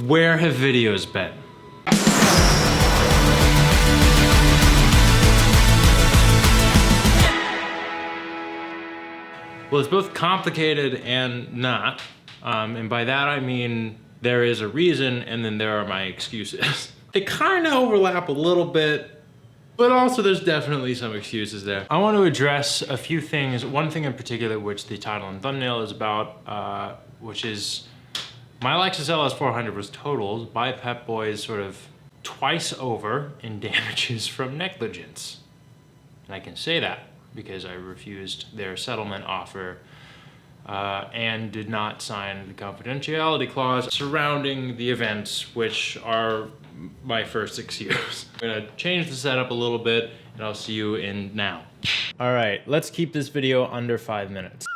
Where have videos been? Well, it's both complicated and not. And by that I mean there is a reason and then there are my excuses. They kind of overlap a little bit, but also there's definitely some excuses there. I want to address a few things. One thing in particular, which the title and thumbnail is about, which is my Lexus LS 400 was totaled by Pep Boys sort of twice over in damages from negligence. And I can say that because I refused their settlement offer and did not sign the confidentiality clause surrounding the events, which are my first excuse. I'm gonna change the setup a little bit and I'll see you in now. All right, let's keep this video under 5 minutes.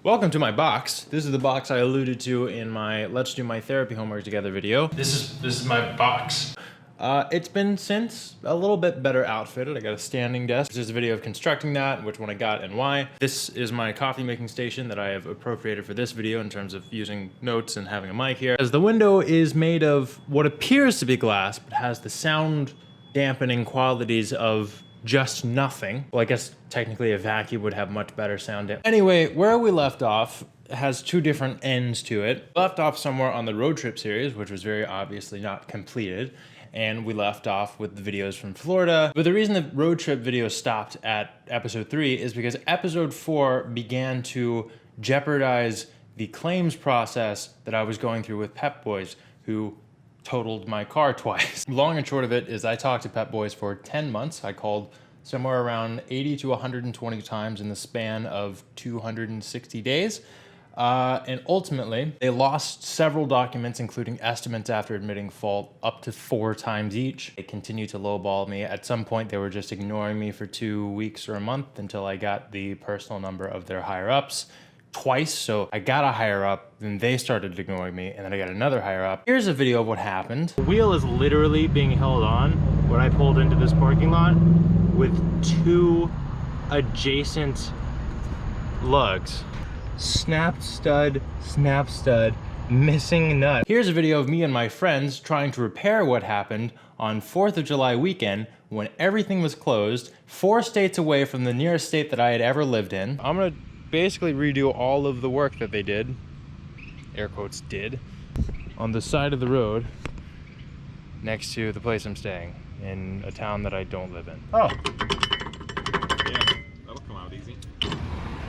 Welcome to my box. This is the box I alluded to in my Let's Do My Therapy Homework Together video. This is my box. It's been since a little bit better outfitted. I got a standing desk. There's a video of constructing that, which one I got and why. This is my coffee making station that I have appropriated for this video in terms of using notes and having a mic here. As the window is made of what appears to be glass, but has the sound dampening qualities of just nothing. Well, I guess technically a vacuum would have much better sound. Anyway, where we left off has two different ends to it. Left off somewhere on the road trip series, which was very obviously not completed. And we left off with the videos from Florida. But the reason the road trip video stopped at episode 3 is because episode 4 began to jeopardize the claims process that I was going through with Pep Boys, who totaled my car twice. Long and short of it is I talked to Pep Boys for 10 months. I called somewhere around 80 to 120 times in the span of 260 days. And ultimately, they lost several documents, including estimates after admitting fault, up to 4 times each. They continued to lowball me. At some point, they were just ignoring me for 2 weeks or a month until I got the personal number of their higher-ups twice. So I got a higher-up, then they started ignoring me, and then I got another higher-up. Here's a video of what happened. The wheel is literally being held on when I pulled into this parking lot with 2 adjacent lugs. Snapped stud, missing nut. Here's a video of me and my friends trying to repair what happened on 4th of July weekend when everything was closed, 4 states away from the nearest state that I had ever lived in. I'm gonna basically redo all of the work that they did, air quotes did, on the side of the road next to the place I'm staying in a town that I don't live in. Oh. Yeah, that'll come out easy.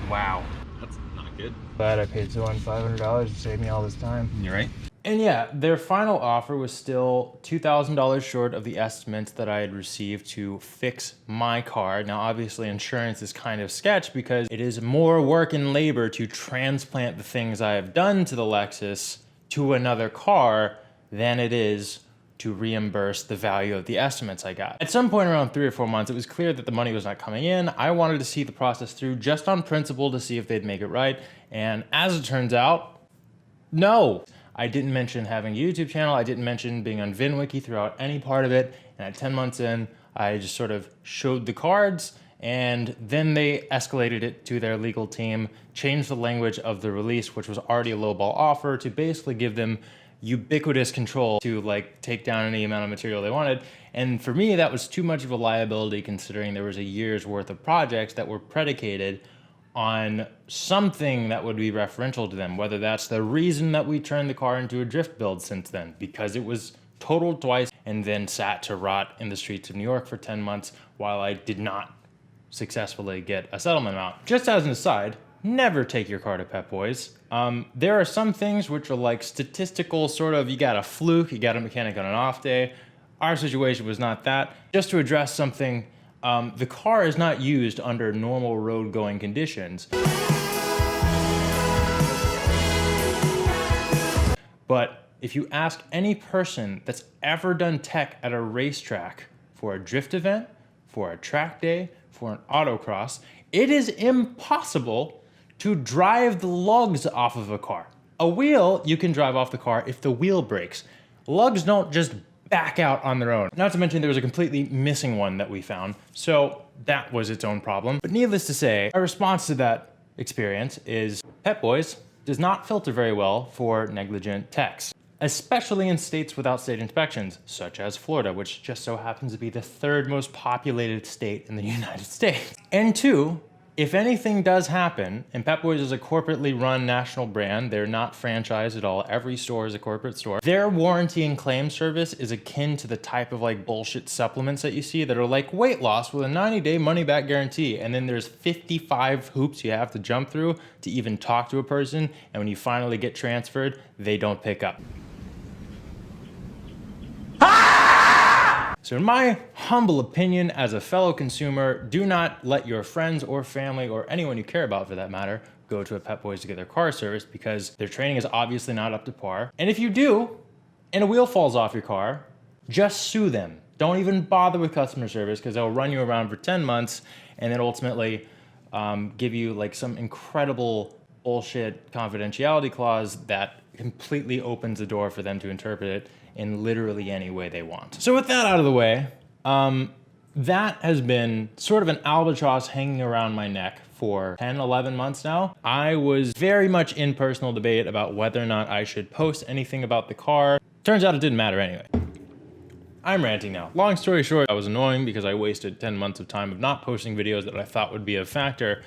Wow. That's not good. Glad I paid someone $500 to save me all this time. You're right. And yeah, their final offer was still $2,000 short of the estimates that I had received to fix my car. Now, obviously, insurance is kind of sketch because it is more work and labor to transplant the things I have done to the Lexus to another car than it is to reimburse the value of the estimates I got. At some point around 3 or 4 months, it was clear that the money was not coming in. I wanted to see the process through just on principle to see if they'd make it right. And as it turns out, no. I didn't mention having a YouTube channel. I didn't mention being on VinWiki throughout any part of it. And at 10 months in, I just sort of showed the cards, and then they escalated it to their legal team, changed the language of the release, which was already a lowball offer, to basically give them ubiquitous control to like take down any amount of material they wanted. And for me, that was too much of a liability considering there was a year's worth of projects that were predicated on something that would be referential to them, whether that's the reason that we turned the car into a drift build since then, because it was totaled twice and then sat to rot in the streets of New York for 10 months while I did not successfully get a settlement amount. Just as an aside, never take your car to Pep Boys. There are some things which are like statistical sort of, you got a fluke, you got a mechanic on an off day. Our situation was not that. Just to address something, the car is not used under normal road going conditions. But if you ask any person that's ever done tech at a racetrack for a drift event, for a track day, for an autocross, it is impossible to drive the lugs off of a car. A wheel, you can drive off the car if the wheel breaks. Lugs don't just back out on their own. Not to mention there was a completely missing one that we found, so that was its own problem. But needless to say, our response to that experience is, Pep Boys, does not filter very well for negligent techs, especially in states without state inspections, such as Florida, which just so happens to be the third most populated state in the United States. And two, if anything does happen, and Pep Boys is a corporately run national brand, they're not franchised at all, every store is a corporate store, their warranty and claim service is akin to the type of like bullshit supplements that you see that are like weight loss with a 90-day money-back guarantee, and then there's 55 hoops you have to jump through to even talk to a person, and when you finally get transferred, they don't pick up. So in my humble opinion, as a fellow consumer, do not let your friends or family or anyone you care about for that matter go to a Pep Boys to get their car serviced, because their training is obviously not up to par. And if you do, and a wheel falls off your car, just sue them. Don't even bother with customer service, because they'll run you around for 10 months and then ultimately give you like some incredible bullshit confidentiality clause that completely opens the door for them to interpret it in literally any way they want. So with that out of the way, that has been sort of an albatross hanging around my neck for 10, 11 months now. I was very much in personal debate about whether or not I should post anything about the car. Turns out it didn't matter anyway. I'm ranting now. Long story short, I was annoying because I wasted 10 months of time of not posting videos that I thought would be a factor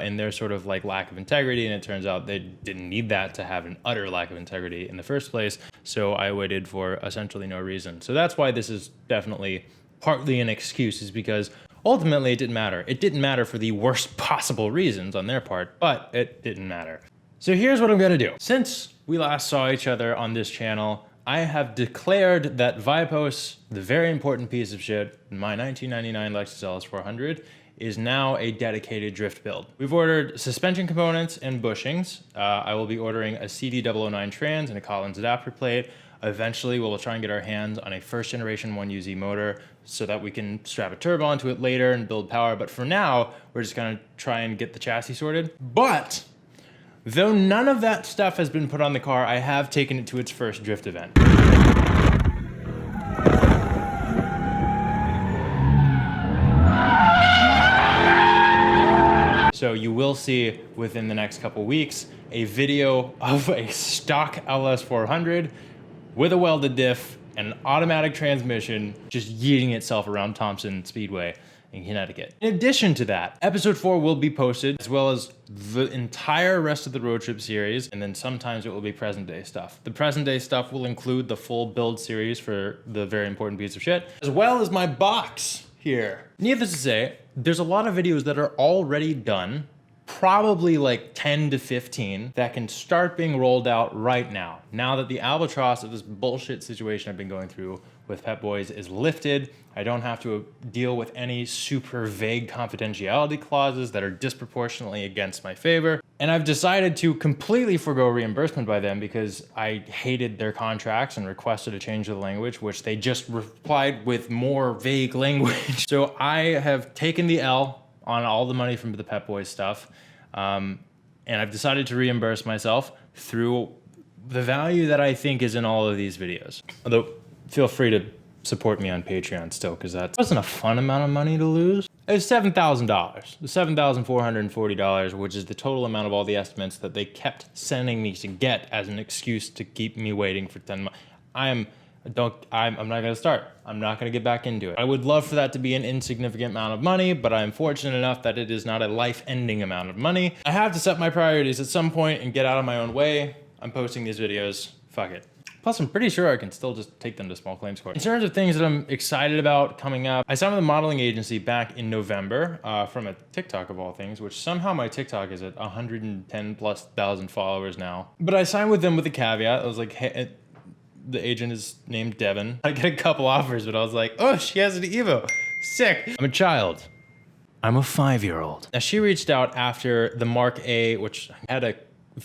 in their sort of like lack of integrity, and it turns out they didn't need that to have an utter lack of integrity in the first place, so I waited for essentially no reason. So that's why this is definitely partly an excuse, is because ultimately it didn't matter. It didn't matter for the worst possible reasons on their part, but it didn't matter. So here's what I'm gonna do. Since we last saw each other on this channel, I have declared that Viapos, the very important piece of shit, my 1999 Lexus LS400, is now a dedicated drift build. We've ordered suspension components and bushings. I will be ordering a CD009 trans and a Collins adapter plate. Eventually, we'll try and get our hands on a first generation 1UZ motor so that we can strap a turbo onto it later and build power. But for now, we're just gonna try and get the chassis sorted. But though none of that stuff has been put on the car, I have taken it to its first drift event. So you will see within the next couple weeks a video of a stock LS400 with a welded diff and an automatic transmission just yeeting itself around Thompson Speedway in Connecticut. In addition to that, episode 4 will be posted, as well as the entire rest of the road trip series, and then sometimes it will be present day stuff. The present day stuff will include the full build series for the very important piece of shit, as well as my box here. Needless to say, there's a lot of videos that are already done, probably like 10 to 15, that can start being rolled out right now. Now that the albatross of this bullshit situation I've been going through with Pep Boys is lifted, I don't have to deal with any super vague confidentiality clauses that are disproportionately against my favor. And I've decided to completely forgo reimbursement by them because I hated their contracts and requested a change of the language, which they just replied with more vague language. So I have taken the L on all the money from the Pep Boys stuff. And I've decided to reimburse myself through the value that I think is in all of these videos. Although, feel free to support me on Patreon still, because that wasn't a fun amount of money to lose. It was $7,000, $7,440, which is the total amount of all the estimates that they kept sending me to get as an excuse to keep me waiting for 10 months. I'm not gonna start. I'm not gonna get back into it. I would love for that to be an insignificant amount of money, but I'm fortunate enough that it is not a life-ending amount of money. I have to set my priorities at some point and get out of my own way. I'm posting these videos, fuck it. Plus, I'm pretty sure I can still just take them to small claims court. In terms of things that I'm excited about coming up, I signed with a modeling agency back in November from a TikTok of all things, which somehow my TikTok is at 110,000+ followers now. But I signed with them with a caveat. I was like, hey, the agent is named Devin. I get a couple offers, but I was like, oh, she has an Evo. Sick. I'm a child. I'm a 5-year-old. Now, she reached out after the Mark A, which had a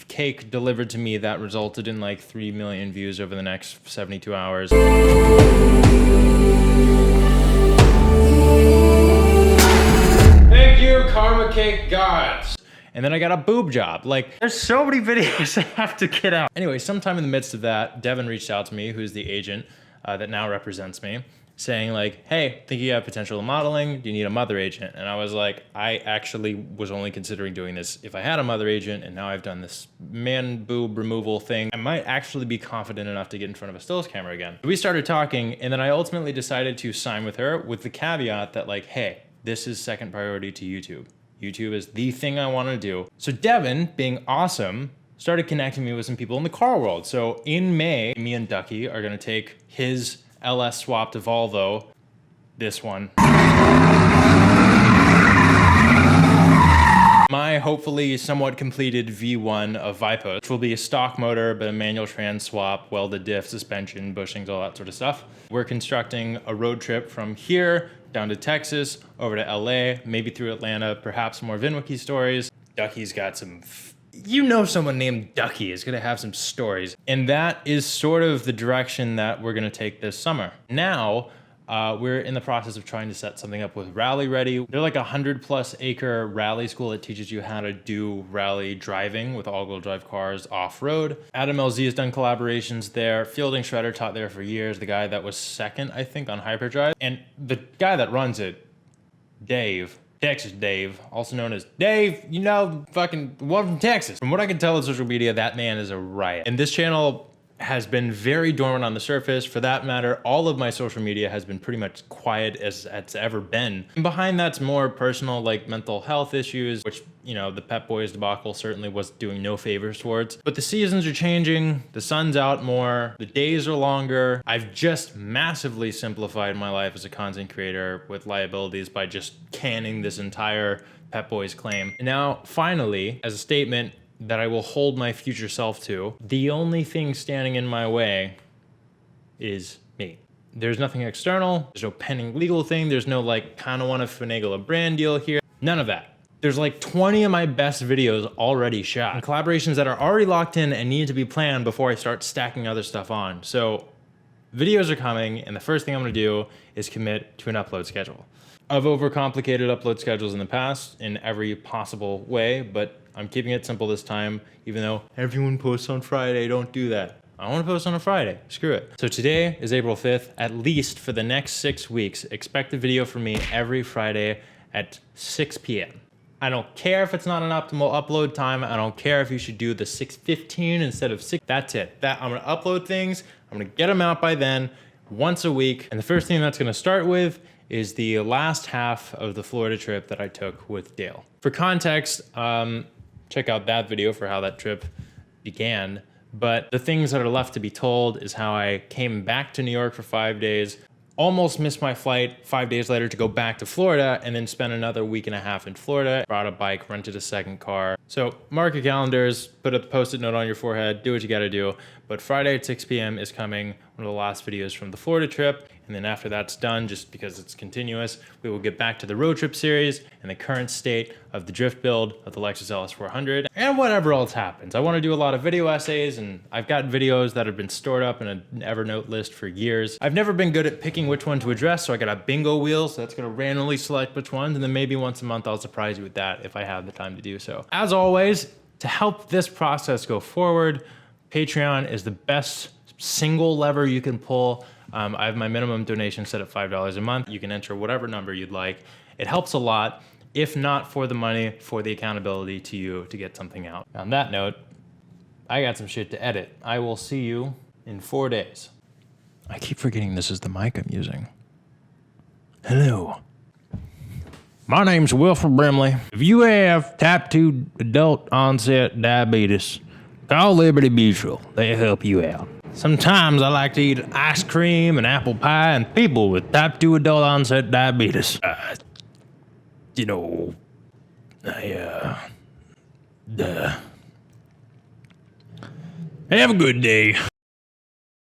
cake delivered to me that resulted in like 3 million views over the next 72 hours. Thank you, Karma Cake Gods. And then I got a boob job. Like, there's so many videos I have to get out. Anyway, sometime in the midst of that, Devin reached out to me, who's the agent that now represents me, saying like, hey, think you have potential in modeling, do you need a mother agent? And I was like, I actually was only considering doing this if I had a mother agent, and now I've done this man boob removal thing. I might actually be confident enough to get in front of a stills camera again. We started talking, and then I ultimately decided to sign with her with the caveat that like, hey, this is second priority to YouTube. YouTube is the thing I want to do. So Devin, being awesome, started connecting me with some people in the car world. So in May, me and Ducky are gonna take his LS swapped Volvo, this one. My hopefully somewhat completed V1 of Vipos, which will be a stock motor, but a manual trans swap, welded diff, suspension, bushings, all that sort of stuff. We're constructing a road trip from here down to Texas, over to LA, maybe through Atlanta, perhaps more VinWiki stories. Ducky's got some, you know, someone named Ducky is gonna have some stories. And that is sort of the direction that we're gonna take this summer. Now, we're in the process of trying to set something up with Rally Ready. They're like a 100+ acre rally school that teaches you how to do rally driving with all-wheel drive cars off-road. Adam LZ has done collaborations there. Fielding Shredder taught there for years. The guy that was second, I think, on Hyperdrive. And the guy that runs it, Dave, Texas Dave, also known as Dave, you know, fucking one from Texas. From what I can tell on social media, that man is a riot. And this channel has been very dormant on the surface. For that matter, all of my social media has been pretty much quiet as it's ever been. And behind that's more personal, like mental health issues, which, you know, the Pep Boys debacle certainly was doing no favors towards. But the seasons are changing, the sun's out more, the days are longer. I've just massively simplified my life as a content creator with liabilities by just canning this entire Pep Boys claim. And now, finally, as a statement that I will hold my future self to, the only thing standing in my way is me. There's nothing external, there's no pending legal thing, there's no like, kinda wanna finagle a brand deal here, none of that. There's like 20 of my best videos already shot, and collaborations that are already locked in and need to be planned before I start stacking other stuff on. So videos are coming, and the first thing I'm gonna do is commit to an upload schedule. I've overcomplicated upload schedules in the past in every possible way, but I'm keeping it simple this time, even though everyone posts on Friday. Don't do that. I want to post on a Friday. Screw it. So today is April 5th. At least for the next 6 weeks, expect a video from me every Friday at 6 p.m. I don't care if it's not an optimal upload time. I don't care if you should do the 6:15 instead of 6. That's it. I'm gonna upload things. I'm gonna get them out by then, once a week. And the first thing that's gonna start with is the last half of the Florida trip that I took with Dale. For context, check out that video for how that trip began. But the things that are left to be told is how I came back to New York for 5 days, almost missed my flight 5 days later to go back to Florida, and then spent another week and a half in Florida, brought a bike, rented a second car. So mark your calendars, put a post-it note on your forehead, do what you gotta do. But Friday at 6 p.m. is coming, one of the last videos from the Florida trip. And then after that's done, just because it's continuous, we will get back to the road trip series and the current state of the drift build of the Lexus LS400 and whatever else happens. I want to do a lot of video essays, and I've got videos that have been stored up in an Evernote list for years. I've never been good at picking which one to address, so I got a bingo wheel, so that's gonna randomly select which ones, and then maybe once a month I'll surprise you with that if I have the time to do so. As always, to help this process go forward, Patreon is the best single lever you can pull. I have my minimum donation set at $5 a month. You can enter whatever number you'd like. It helps a lot, if not for the money, for the accountability to you to get something out. On that note, I got some shit to edit. I will see you in 4 days. I keep forgetting this is the mic I'm using. Hello. My name's Wilford Brimley. If you have type 2 adult onset diabetes, call Liberty Mutual. They'll help you out. Sometimes I like to eat ice cream and apple pie, and people with type 2 adult onset diabetes, have a good day.